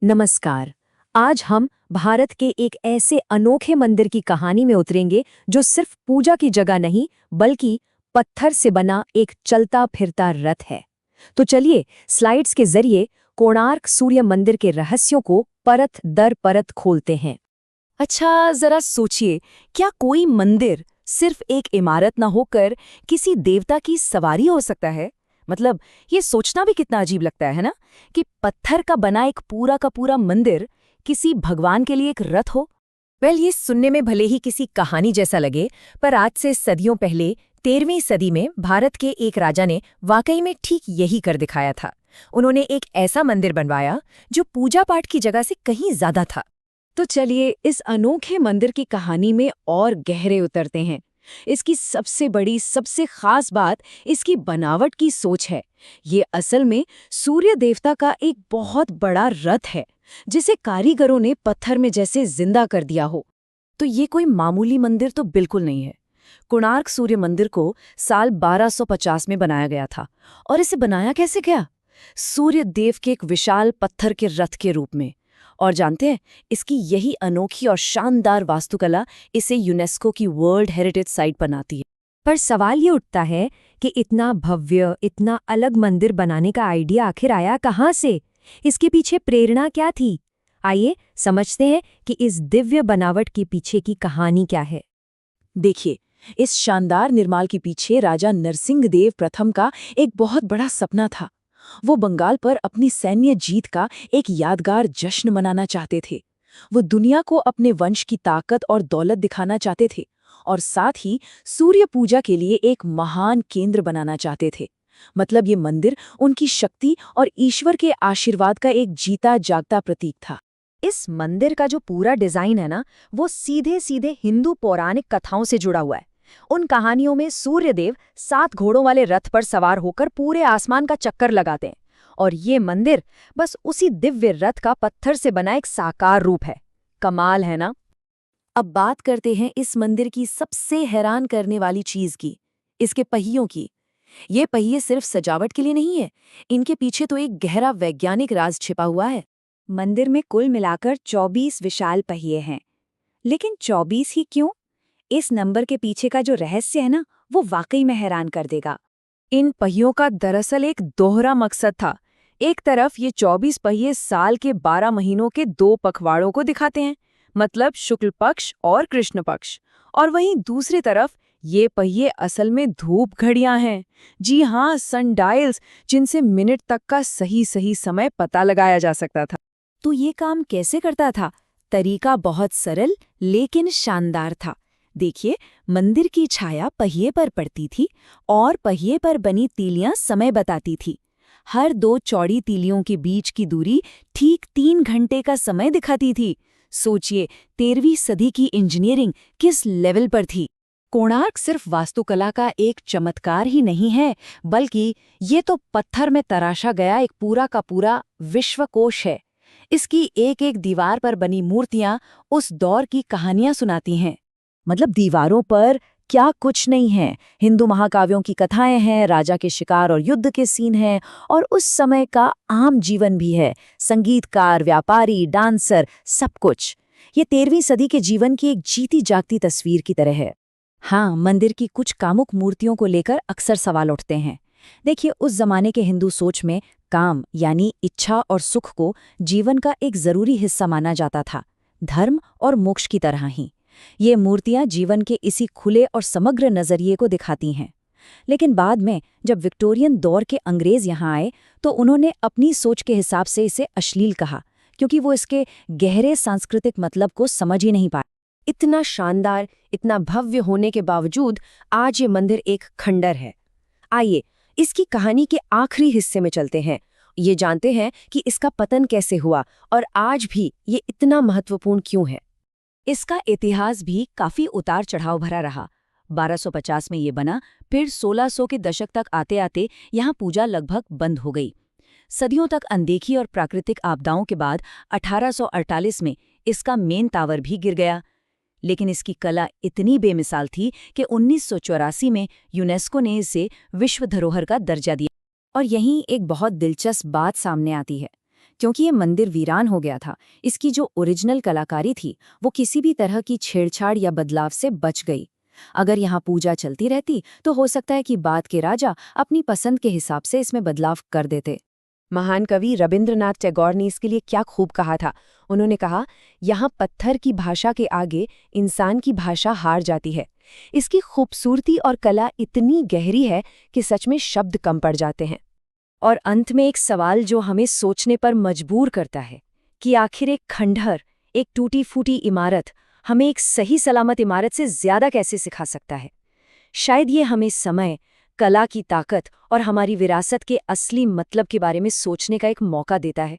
नमस्कार। आज हम भारत के एक ऐसे अनोखे मंदिर की कहानी में उतरेंगे जो सिर्फ पूजा की जगह नहीं बल्कि पत्थर से बना एक चलता फिरता रथ है। तो चलिए स्लाइड्स के जरिए कोणार्क सूर्य मंदिर के रहस्यों को परत दर परत खोलते हैं। अच्छा, जरा सोचिए, क्या कोई मंदिर सिर्फ एक इमारत न होकर किसी देवता की सवारी हो सकता है? मतलब, ये सोचना भी कितना अजीब लगता है ना, कि पत्थर का बना एक पूरा का पूरा मंदिर किसी भगवान के लिए एक रथ हो। ये सुनने में भले ही किसी कहानी जैसा लगे, पर आज से सदियों पहले 13वीं सदी में भारत के एक राजा ने वाकई में ठीक यही कर दिखाया था। उन्होंने एक ऐसा मंदिर बनवाया जो पूजा पाठ की जगह से कहीं ज्यादा था। तो चलिए इस अनोखे मंदिर की कहानी में और गहरे उतरते हैं। इसकी सबसे बड़ी सबसे खास बात इसकी बनावट की सोच है। ये असल में सूर्य देवता का एक बहुत बड़ा रथ है जिसे कारीगरों ने पत्थर में जैसे जिंदा कर दिया हो। तो ये कोई मामूली मंदिर तो बिल्कुल नहीं है। कोणार्क सूर्य मंदिर को साल 1250 में बनाया गया था। और इसे बनाया कैसे गया? सूर्य देव के एक विशाल पत्थर के रथ के रूप में। और जानते हैं, इसकी यही अनोखी और शानदार वास्तुकला इसे यूनेस्को की वर्ल्ड हेरिटेज साइट बनाती है। पर सवाल ये उठता है कि इतना भव्य, इतना अलग मंदिर बनाने का आइडिया आखिर आया कहाँ से? इसके पीछे प्रेरणा क्या थी? आइए समझते हैं कि इस दिव्य बनावट के पीछे की कहानी क्या है। देखिए, इस शानदार निर्माल के पीछे राजा नरसिंहदेव प्रथम का एक बहुत बड़ा सपना था। वो बंगाल पर अपनी सैन्य जीत का एक यादगार जश्न मनाना चाहते थे। वो दुनिया को अपने वंश की ताकत और दौलत दिखाना चाहते थे और साथ ही सूर्य पूजा के लिए एक महान केंद्र बनाना चाहते थे। मतलब ये मंदिर उनकी शक्ति और ईश्वर के आशीर्वाद का एक जीता जागता प्रतीक था। इस मंदिर का जो पूरा डिजाइन है ना, वो सीधे सीधे हिंदू पौराणिक कथाओं से जुड़ा हुआ है। उन कहानियों में सूर्यदेव 7 घोड़ों वाले रथ पर सवार होकर पूरे आसमान का चक्कर लगाते हैं और ये मंदिर बस उसी दिव्य रथ का पत्थर से बना एक साकार रूप है। कमाल है ना? अब बात करते हैं इस मंदिर की सबसे हैरान करने वाली चीज की, इसके पहियों की। ये पहिए सिर्फ सजावट के लिए नहीं है, इनके पीछे तो एक गहरा वैज्ञानिक राज छिपा हुआ है। मंदिर में कुल मिलाकर 24 विशाल पहिए हैं। लेकिन 24 ही क्यों? इस नंबर के पीछे का जो रहस्य है ना, वो वाकई में हैरान कर देगा। इन पहियों का दरअसल एक दोहरा मकसद था। एक तरफ ये 24 पहिए साल के 12 महीनों के 2 पखवाड़ों को दिखाते हैं, मतलब शुक्ल पक्ष और कृष्ण पक्ष। और वहीं दूसरी तरफ ये पहिए असल में धूप घड़ियां हैं। जी हाँ, सनडायल्स, जिनसे मिनट तक का सही सही समय पता लगाया जा सकता था। तो ये काम कैसे करता था? तरीका बहुत सरल लेकिन शानदार था। देखिए, मंदिर की छाया पहिए पर पड़ती थी और पहिए पर बनी तीलियां समय बताती थी। हर 2 चौड़ी तीलियों के बीच की दूरी ठीक 3 घंटे का समय दिखाती थी। सोचिए, 13वीं सदी की इंजीनियरिंग किस लेवल पर थी। कोणार्क सिर्फ वास्तुकला का एक चमत्कार ही नहीं है, बल्कि ये तो पत्थर में तराशा गया एक पूरा का पूरा विश्वकोश है। इसकी एक एक दीवार पर बनी मूर्तियां उस दौर की कहानियां सुनाती हैं। मतलब दीवारों पर क्या कुछ नहीं है। हिंदू महाकाव्यों की कथाएं हैं, राजा के शिकार और युद्ध के सीन हैं, और उस समय का आम जीवन भी है। संगीतकार, व्यापारी, डांसर, सब कुछ। ये 13वीं सदी के जीवन की एक जीती जागती तस्वीर की तरह है। हाँ, मंदिर की कुछ कामुक मूर्तियों को लेकर अक्सर सवाल उठते हैं। देखिए, उस जमाने के हिंदू सोच में काम यानी इच्छा और सुख को जीवन का एक जरूरी हिस्सा माना जाता था, धर्म और मोक्ष की तरह ही। ये मूर्तियां जीवन के इसी खुले और समग्र नजरिए को दिखाती हैं। लेकिन बाद में जब विक्टोरियन दौर के अंग्रेज यहाँ आए, तो उन्होंने अपनी सोच के हिसाब से इसे अश्लील कहा, क्योंकि वो इसके गहरे सांस्कृतिक मतलब को समझ ही नहीं पाए। इतना शानदार, इतना भव्य होने के बावजूद आज ये मंदिर एक खंडर है। आइए इसकी कहानी के आखिरी हिस्से में चलते हैं। ये जानते हैं कि इसका पतन कैसे हुआ और आज भी ये इतना महत्वपूर्ण क्यों है। इसका इतिहास भी काफी उतार चढ़ाव भरा रहा। 1250 में ये बना, फिर 1600 के दशक तक आते आते यहाँ पूजा लगभग बंद हो गई। सदियों तक अनदेखी और प्राकृतिक आपदाओं के बाद 1848 में इसका मेन टावर भी गिर गया। लेकिन इसकी कला इतनी बेमिसाल थी कि 1984 में यूनेस्को ने इसे विश्व धरोहर का दर्जा दिया। और यहीं एक बहुत दिलचस्प बात सामने आती है क्योंकि ये मंदिर वीरान हो गया था, इसकी जो ओरिजिनल कलाकारी थी वो किसी भी तरह की छेड़छाड़ या बदलाव से बच गई। अगर यहाँ पूजा चलती रहती तो हो सकता है कि बाद के राजा अपनी पसंद के हिसाब से इसमें बदलाव कर देते। महान कवि रविंद्रनाथ टैगोर ने इसके लिए क्या खूब कहा था। उन्होंने कहा, यहाँ पत्थर की भाषा के आगे इंसान की भाषा हार जाती है। इसकी खूबसूरती और कला इतनी गहरी है कि सच में शब्द कम पड़ जाते हैं। और अंत में एक सवाल जो हमें सोचने पर मजबूर करता है कि आखिर एक खंडहर, एक टूटी फूटी इमारत हमें एक सही सलामत इमारत से ज्यादा कैसे सिखा सकता है। शायद ये हमें समय, कला की ताकत और हमारी विरासत के असली मतलब के बारे में सोचने का एक मौका देता है।